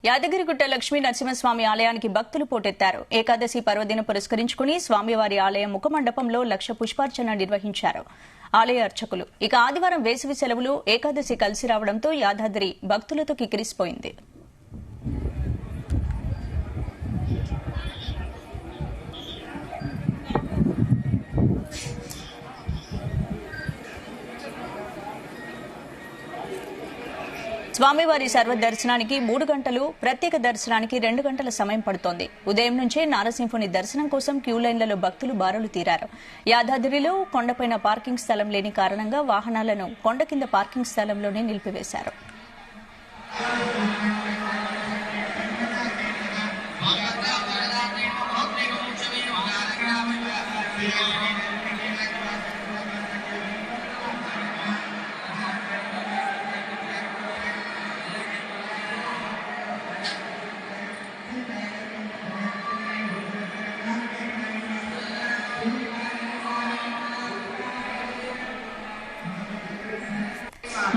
యాదగిరిగుట్ట లక్ష్మీ నరసింహస్వామి ఆలయానికి భక్తులు పోటెత్తారు. ఏకాదశి పర్వదినం పురస్కరించుకుని స్వామివారి ఆలయం ముఖమండపంలో లక్ష పుష్పార్చన నిర్వహించారు ఆలయ అర్చకులు. ఇక ఆదివారం వేసవి సెలవులు, ఏకాదశి కలిసి రావడంతో యాదాద్రి భక్తులతో కిక్కిరిసిపోయింది. స్వామివారి సర్వదర్శనానికి 3 గంటలు, ప్రత్యేక దర్శనానికి 2 గంటల సమయం పడుతోంది. ఉదయం నుంచే నారసింహుని దర్శనం కోసం క్యూ లైన్లలో భక్తులు బారులు తీరారు. యాదాద్రిలో కొండపైన పార్కింగ్ స్థలం లేని కారణంగా వాహనాలను కొండ కింద పార్కింగ్ స్థలంలోనే నిలిపివేశారు.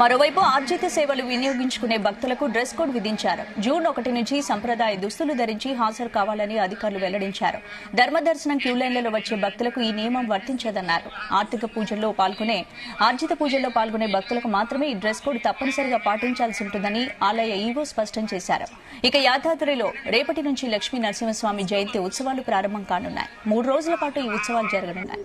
మరోవైపు ఆర్జిత సేవలు వినియోగించుకునే భక్తులకు డ్రెస్ కోడ్ విధించారు. జూన్ 1 నుంచి సంప్రదాయ దుస్తులు ధరించి హాజరు కావాలని అధికారులు వెల్లడించారు. ధర్మదర్శనం క్యూ లైన్లలో వచ్చే భక్తులకు ఈ నియమం వర్తించదన్నారు. ఆర్జిత పూజల్లో పాల్గొనే భక్తులకు మాత్రమే ఈ డ్రెస్ కోడ్ తప్పనిసరిగా పాటించాల్సి ఉంటుందని ఆలయ ఈవో స్పష్టం చేశారు. ఇక యాదాద్రిలో రేపటి నుంచి లక్ష్మీ నరసింహస్వామి జయంతి ఉత్సవాలు ప్రారంభం కానున్నాయి. 3 రోజుల పాటు ఈ ఉత్సవాలు జరగనున్నాయి.